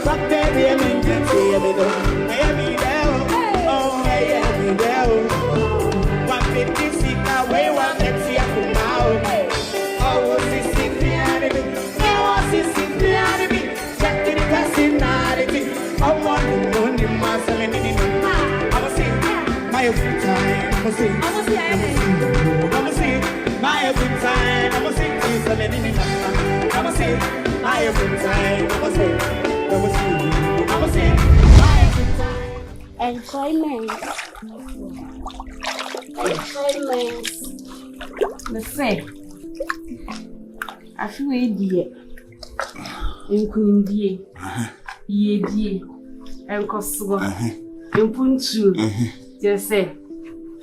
Fuck baby, I mean, you see me do. Baby, oh, baby, one fifty six away, 150 up now. Oh, this is the enemy. Oh, this is the enemy. Check the personality. I want to know the muscle and the I'ma see my every time. I'ma see my every time. I'ma see this and then I'ma see my every time. I'ma see my every time. Enjoyment. The say, I feel a dear. In Queen dear. Ye dear. And Kosovo. In Punchu. Just say,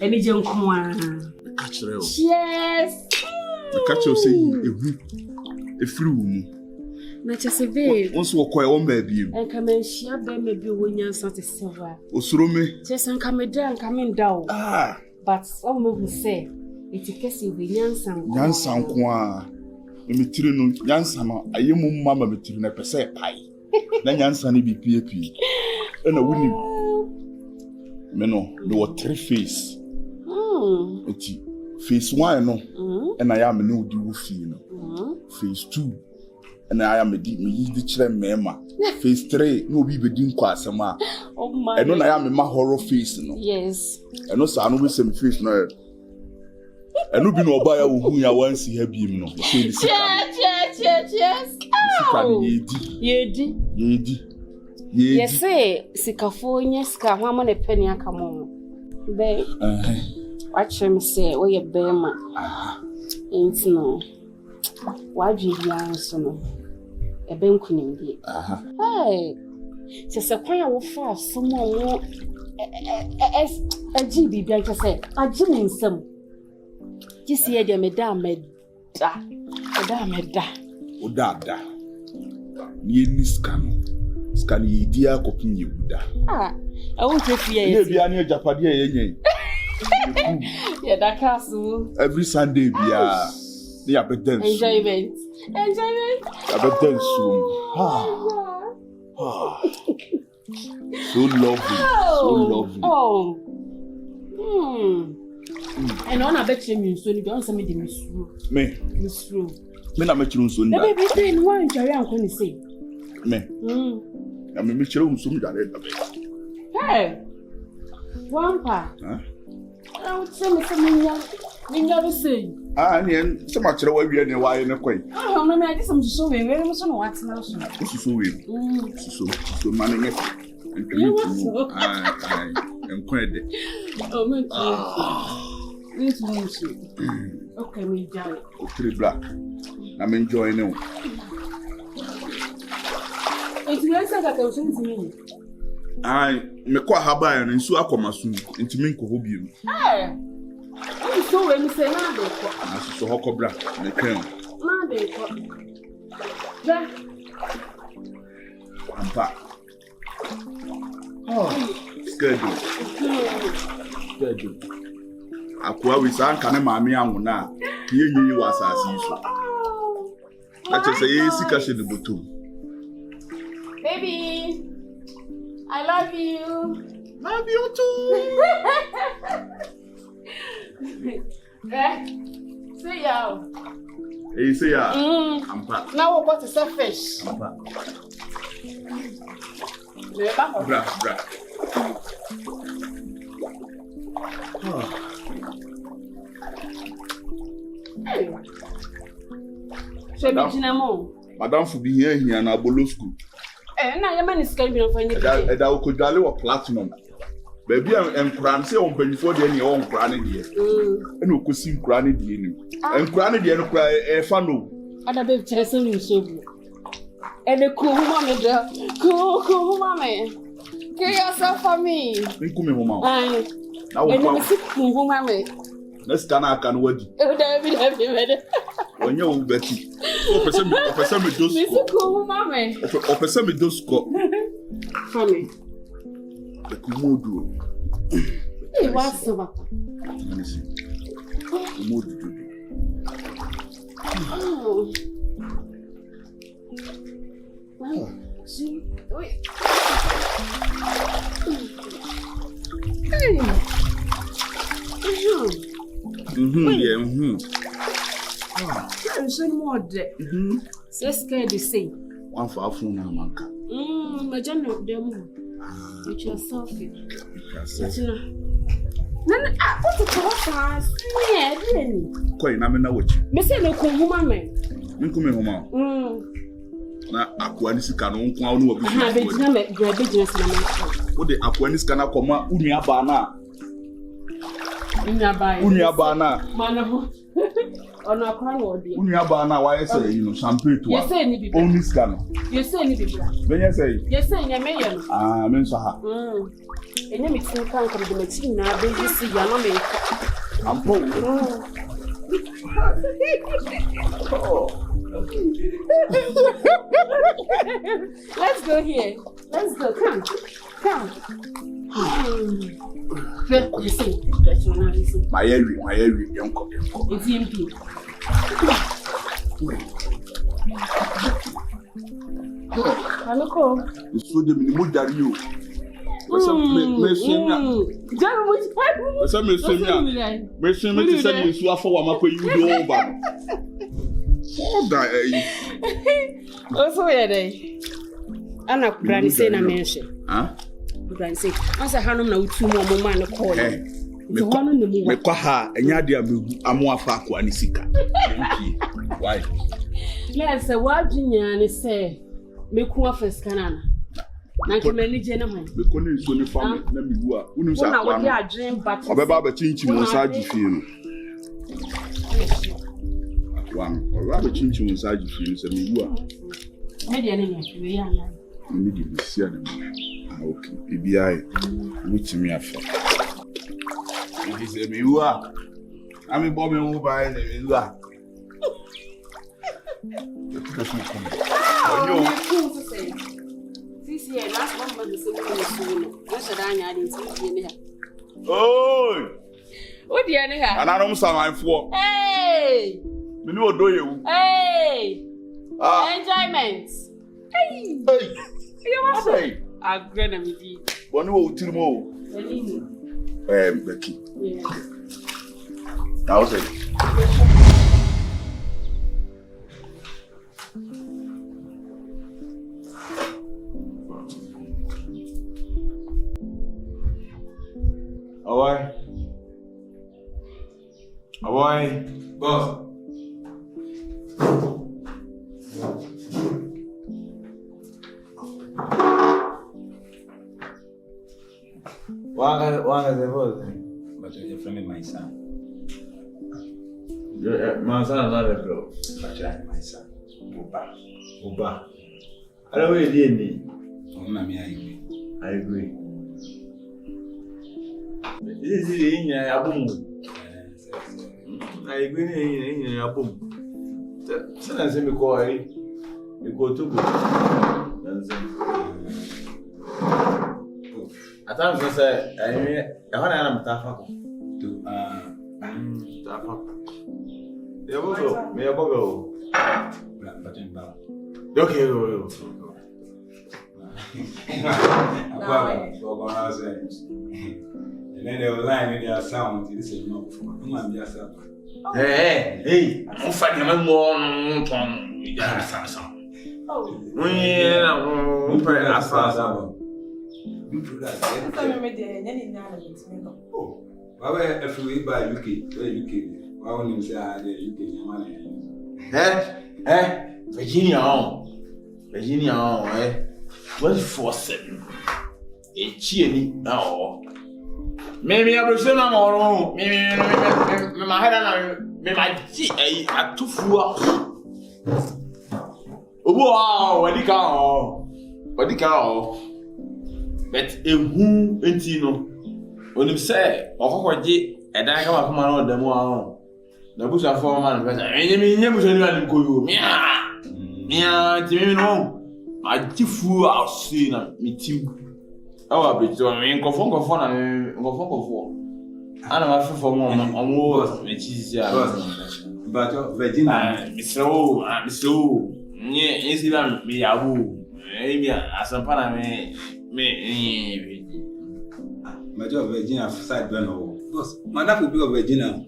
any junk one. Yes. The catcher say, a fruit. Not just a babe. Once walk away on baby. And come and share them maybe when you're sort of silver. Osurume. Just and come down, coming down. Ah. But some will say, it's a case of Yansan. Yansan kwa. Mitrino, Yansama, a young mamma between a per se pie. Then Yansan be PAP. And a winning. Meno, there were 3 face. Face 1, no. And I am a new duo Face 2. And I am a deep me the children mema. Face 3, no be bedin kwasama. Oh my. And I am in my horror face, no. Yes. And also I know some face no. And no be no buyer who ya want see her beam no. Yes. Yedi. Yes, say Sikafonia ska wama ne penny akamo. Be. Watch him say we ye bema. Ain't no. Why do you answer no? A benkunim be. Hey, just a quiet will fall someone a GB like I say, a Jimmy some. You see, a madame da. Odada. Ye niskano. Skani dia copy you da. I won't take you. You be any Japadia yen. Yeah, that castle. Every Sunday be they are better. Enjoyment. I bet them soon. So lovely. Oh. And on a bet you so you don't send me the Miss Rue. Me na met you soon. The baby thing one Jerry I'm going to say. Me. I mean me chiro soon that. Hey. Wampa. I would say me something you say. And so much away we are why in a quay. Oh, no, I just am so very much on what's now. This is so weird. So manning it. I'm quite dead. Oh, my. Okay, me down. Okay, black. I'm enjoying it. It's the answer that I was saying to me. I make quite haba and so I come as soon into me. Hey. So when you say now, so how cobra, the cream. I'm back. Oh, schedule. Aqua with San Canamami and now. Here you was as usual. Let us say, Sikashi the Butu. Baby, I love you. Love you too. Say ya. Hey, say ya. I'm back. Now we're going to sell fish. I'm back. Bra. Hey. Madam for be here in Abolo school. Now your man is going to be on the I could value a platinum. Baby, I'm crying, say on before the any own cranny dear. And who could see cranny dear. And cranny dear cry a funnel. And a bit chasing so. And a cool mommy, cool mommy. Get yourself for me. Think me, Mama. Now, when you see cool mommy. Let's can word. When you're Betty. Officer me those. Mr. Cool mommy. Officer me those score. For me. The Kumodu. Hey, what's the matter? Kumodu. See, wait. I'm so more dead. So scared to say. One for a phone now, Manka. My general demo. Which is Sophie. Nana, what's the fast? Yeah, quite I'm in a witch. Miss no woman. You come home. Aquanis can own crown of business. What the Aquanis can come out Unia Bana. Unia Bana. Manaho. On a crown or the Unia Bana, why I say, champagne to yes, any only scanner. You say anything. When you say, yes, I may. Mensa. And then it's no count of the machine now, baby, see, Yanome. I'm poor. Let's go here. Let's go. Come. You see, that's what I listen. My area, young cock. It's empty. Hello, call. It's so the mood that you. Also, Anna Granny say na mention. Granny say, "Asa hanum na utu mo mo man call." Me kwa ha enya dia amu afa akwa ni sika. Why? Let's say what jinya say me ku afes kanana. Na ke mani je na man. Me ko ni so ni fam na me wu a. Unu sa akwa. Na wo adwen bat. Obeba ba chinchi mo sa agifie no. Akwa. Obeba ba chinchi mo sa agifie no se me wu a. Me dia ne nya we ya ya. Me di bi sia na. Okay. Bibi ai. Wuti mi afa. It is a miwa. I'm a bomb in Uber and a miwa. Oh, what do you have? And I don't sound like four. Hey, me know do you? Hey, enjoyment. Hey, you want to say? I'm gonna be one more more. Becky. Yeah. That was it. Away. Boss. One of the boys, but you're friend my son. My son, another girl, but I'm my son. Uba. I don't really need. I agree. This is in your boom. I agree in your boom. Send us in the car. You go to at times I say, I want to have Tafaco. Tafaco. There was me a bogo. Okay, and then they were lying in their sound. This is not for Hey, I'm fighting more on Samsung. We pray as far oh, why if we buy UK? Where UK? Why won't you say the UK money? Virginia, 24/7. A cheery now. Maybe I will say no more. Maybe my head and my tea at 2 hours. Oh, wow, what the cow? But who ain't you know? When you say, or what did and I come on the more. The bush are 4 months, but I mean, you never go you. Mia, do you know? My 2 hours seen a meeting. Oh, but I mean, go for and go for. I don't have for more on more, which is but Virginia, I'm so. Yes, even me, I will. Maybe as a pana me. Major Virginia side burn. Boss, my love will be of Virginia.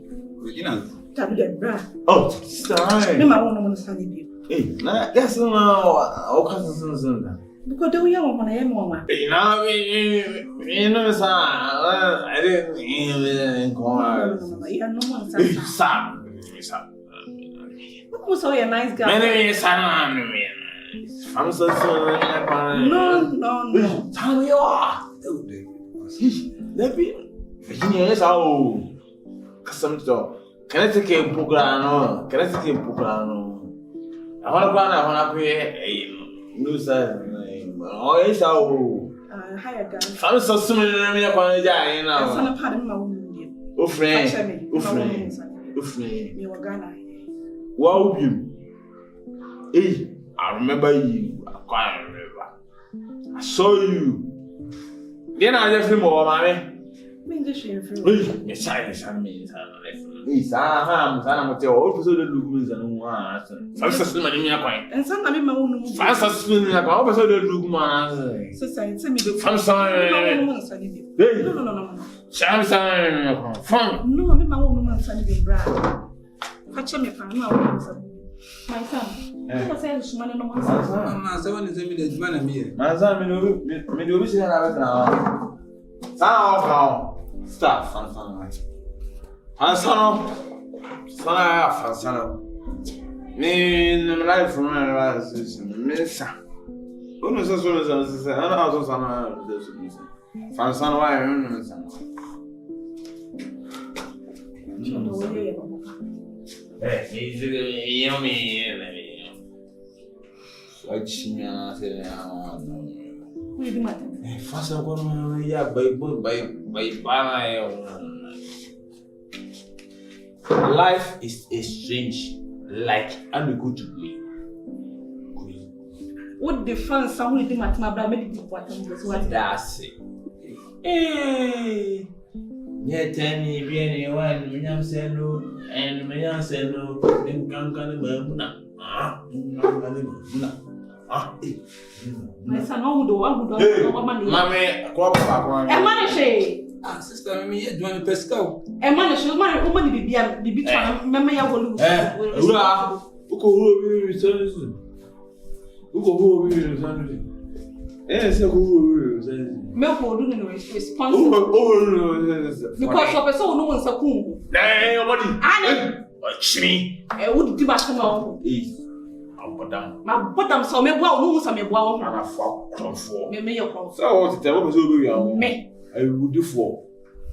Tabi de bra. Oh, sorry. Me ma won no stand bi. Hey, na that's no o kasan that. Because do you want na mama? Hey, now we know sa I didn't go. You no one Sa. Who's so a nice guy? Man, I'm so No. Tell me what. Let me. Yes, oh. Custom store. Can I take a program? Can I take a program? I want to pay a new side. Oh, yes, oh. Higher guy. I'm so similar to me upon the guy now. Son of Padma wound. Oh, friend. You were Ghana. Wow, you. Hey, I remember you. I can't remember. I saw you. Then I just feel more, mommy. Yes, I mean, yes, I'm tell all the looks and one. Fast money, me acquaint. And some of my own fast money, I always saw the look, man. Society, me the I'm sorry. No. Samson, fun. No, I'm my own woman, Sunday, Brad. Catch me, my son. I say, man, no more. Mama, 7 is a minute, man, I'm here. My son, me do we see that now? Sound stop, son. Me, no life from my miss. Who knows as soon as I know, son, why I remember son. Hey, yummy. Watching us, We do matter. Fast on yeah, by life is a strange, like I'm good to be. What the fun sound with the matter, maybe what That's it. Hey, yeah, tell me, be anyone, William said no, and William said no, then can't my son, who do money? Mamma, crop, and money. Ah, sister, me yet doing pesco. And money, she'll marry woman to be a big time. Mamma, I will lose. Who return? Yes, who Milk will do responsible. Because of a soul, no one's a cool. Hey, nobody. Watch me. I would do back tomorrow. My bottom saw me well, no, some well, and a fuck for me. So, tell us me. I would do for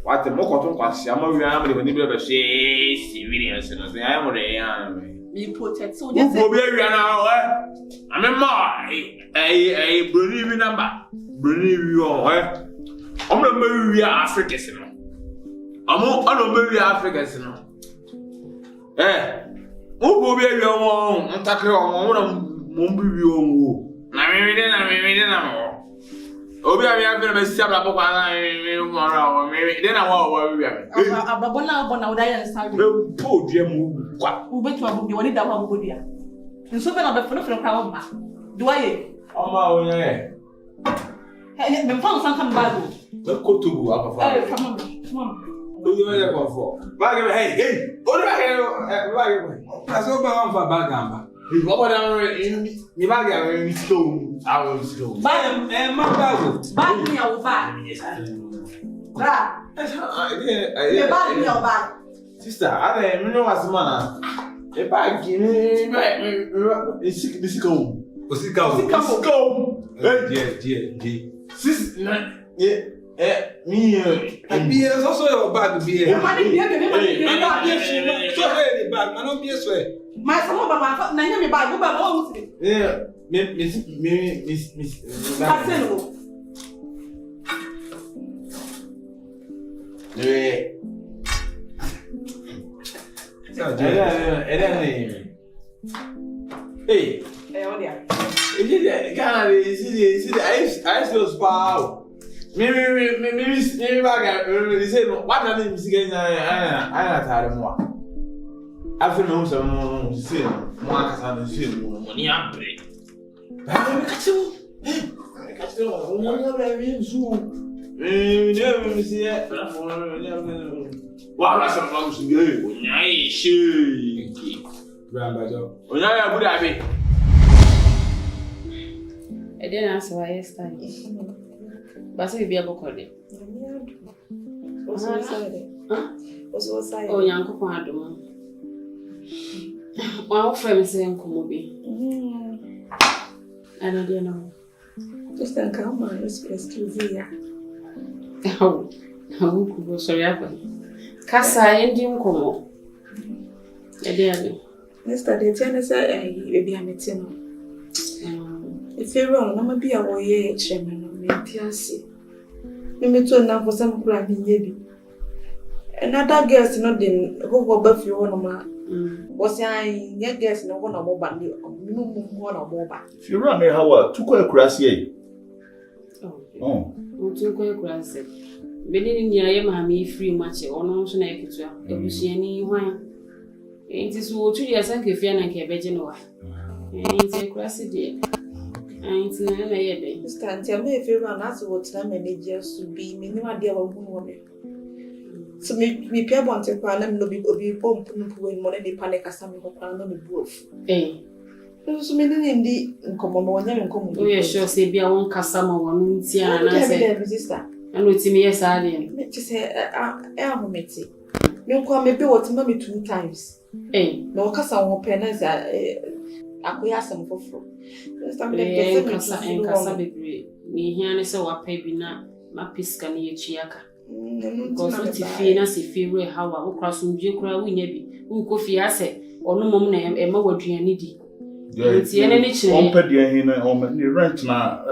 what the Mokoton was. I'm a when you ever say, civilians, and I am what I am. You put it so just now. I'm a believe number. Believe you all. I'm not very Africans. I'm not very Africans. Eh, who will be your own? I'm talking on your own. I mean, Obi abi afere be sia bla pokwa na me then I want worry am. Ababona udaya nsabi. Me po dua mu kwa. Ubetu abubi woni da kwa bodua. Nso be na be fono kwa ba. Duaye. Oma onya e. He me fa nsan kan ba do. Me kotubu afafa. Come on. Oyo ya kwa fo. Bag hey. Ori bag. Aso ba wan fa bag amba. What about me bag ya me stone. I will still. Bag me your bag. Bra. I bag me your bag. Sister, I don't know what's man. A bag is go. Go. Dear. Sis, me. Be also your bag be. So Bag, man, don't be a swear. My son, my name is bag. Go back home. Yeah. Miss. Hey, I still spoil. Maybe back. Say no. What I mean is getting I had more. I feel no some see more can see money up. I catch you. Never see it. What was supposed to go? Nice. Grandpa Joe. Oh, yeah, good happy. I didn't answer why yesterday. But so you be able to call it. What's outside? Oh, young Copadum. One friend saying, Kumobi. I don't know. Just don't come on, let's excuse you. Oh, how sorry, Casa Indian Como. Yesterday, Tennis, baby, I'm a tin. If you're wrong, I'm a be away, chairman, maybe I see. You may turn now for some grabbing maybe. Another girl's not in who go buff you on a was I yet guess no one or more than you, no more or more. If you run a hour, too quick, Gracie. Oh, too quick, Gracie. Beginning near mammy free much or no, so naked to any wine. It is what 2 years and if you're not a virgin. Ain't a grassy dear. Ain't no day. Stand tell me if you run as what time managers to be, me no idea what woman. So me Pierre want to call them no be pump when money panic as some of no be both. Eh. So many in the common one and come. Oh, yes, sure, say be a one customer one, and I say, sister. And with me, yes, I didn't. Just say, I'm Mitty. You call me what mommy 2 times. Eh, no cassa won't penance. Acquiesce some for fruit. Cassa baby. Me here and so I pay be not my pisca near Chiaka. Because what if you not if you were how I will cross some jukra, we never, who coffee asset, or no mom name, and more needy. It's any nature. On pedia in a home, and you rent now.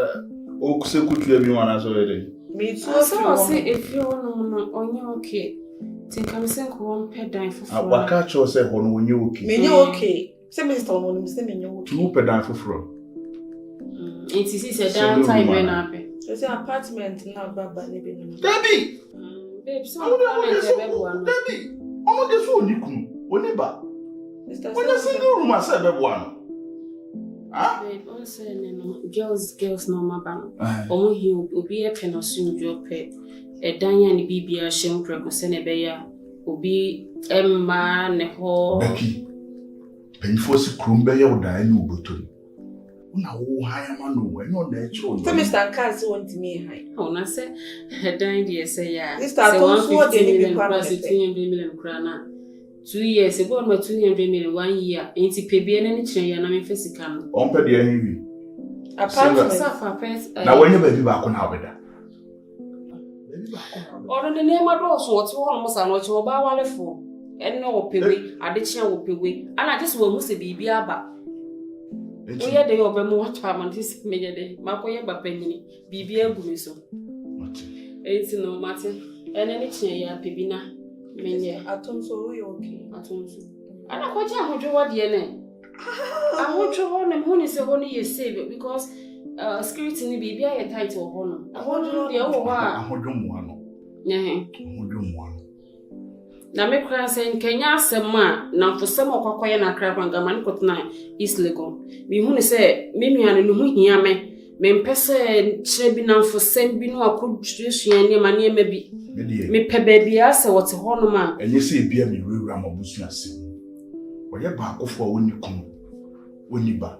Oh, so could you everyone as already? Me too. So say if you on your okay. Think I'm saying one pet dime for free. I catch yourself on when you okay. Me okay. Say me stone on him, say me you okay. 2 pet dime for free. It is a down time when I pay. It's an apartment now, Baba. Debbie! Babe, so I'm going to Debbie! Oh, this one, you when you back. When you see the room, I said, one. Ah? Babe, also, girls, no, my bank. Oh, he'll be a pen or soon your pet. A Danya and BB shame represent beya will be Emma Neho. Becky, painful crumbeya or die no button. Now, higher man, when you're natural. Mr. Cass won't me high. Oh, I say, a dine, say, yeah. Mr. 150 million crana. 2 years ago, I'm 200 million 1 year. Ain't it pay any chain and I'm physical. On per year, heavy. Apart from pets. Now, when you baby back on how better. Or the name of those what's almost an watch or bow for. And no pay, I did share will pay, and I just will must be Biaba. We had the over more time on this day. Mapoya Bapenny, Bibia Bumiso. It's no matter, and any chain, Pibina. Many, I told so okay. I told you. And I watch out what the name. I want to hold them when it's a honey you save because. Security be a title honor. I want to know the old one. I want one. Now, make her saying, Kenya, some man, now for some of Quaquay and a crab and Gaman got 9 is legal. Me who say, Mimi and Lumu me, men pesa and chebby now for sending no a good tradition and your money maybe. Me pe baby ass what's a honor man. And you say, be a me real ram of business. Or your back off when you come when you back.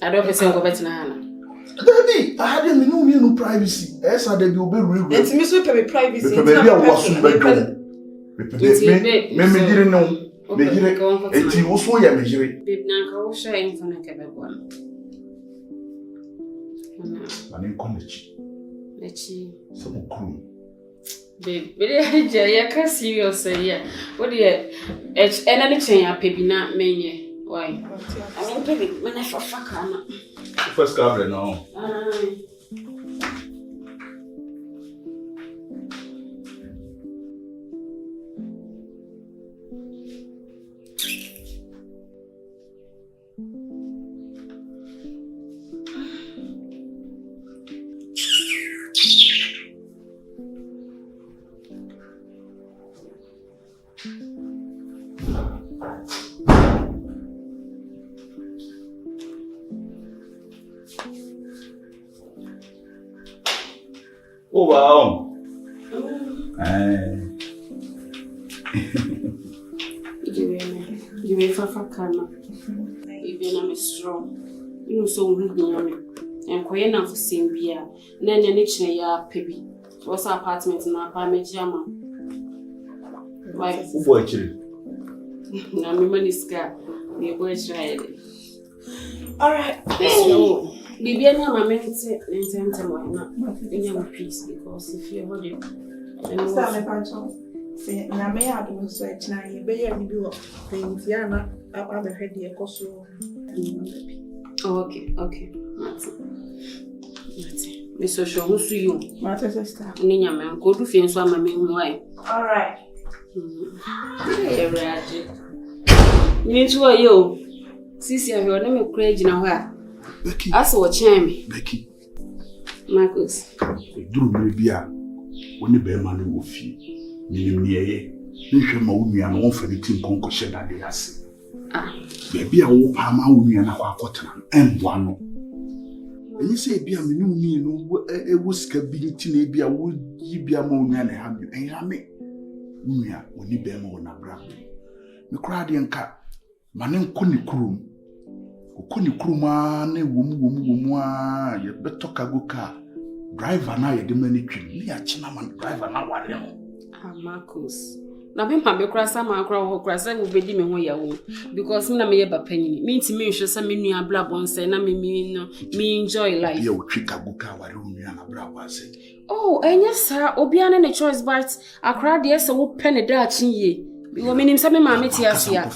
I don't say go better na. Debbie, I had no privacy. Yes, I did be real. It's me so pay privacy. Baby, I was so bad. Me didn't know. Me didn't. It was so ya me jire. Babe, na ka wo share info na ka be bo. Na ni college. Lechi. Some crew. Babe, we dey ya ka serious ya. What dey any chain ya pay bi na menye. Why? I mean, baby, when I fuck her. First cover now. Oh, wow. You may fafa kana. Even I'm strong. You know, so we know. And Koyana for same beer. Then your nature ya pebby. What's our apartment in our apartment jama? Why? Who boy children? No, my money scar. We boy tried. Alright. So, Bibi and my men say, and tell why not in your peace because if you're ready, and I'm sorry, Pancho. Say, na me have no sweat now. You better be do things. Yeah, na about the head here, cause you. Okay. That's it. Miss Osho, who's you? My sister. Ninya man, go to fence one, mammy. Why? Alright. You need to you. Sisi ya hiyo nime crazy na wa. Becky. Asa wo chemi. Becky. Marcus. Duru me bia. Woni be ma no ofi. Minim ne ye. Nhwe ma wo nua no wonfa ne tim konko sheda de ase. Be bia wo pa ma wo nua na kwa akotena. Emboa no. Enyi se bia me no mi no wo sika bi nti na bia wo yi bia ma wo nua na ha bi. Enha me. Nua woni be ma wo na bra. Me kra de nka mane nkoni kurum. Okoni kuruma na womu a ye beto kago ka driver na ye de mani twim ni a china man driver na ware no. Marcus. Na be pa be kra sama kra ho kra say wo bedi me ho yawo because me na me ye ba panyini. Me nti me hwe say me nua bla bonse na me no me enjoy life. Ye wo twi kago ka ware nua na bra bonse. Oh, enya sa obi ana ne choice but akra de say wo pe ne da chin ye. Wo me nim say me ma me ti asia.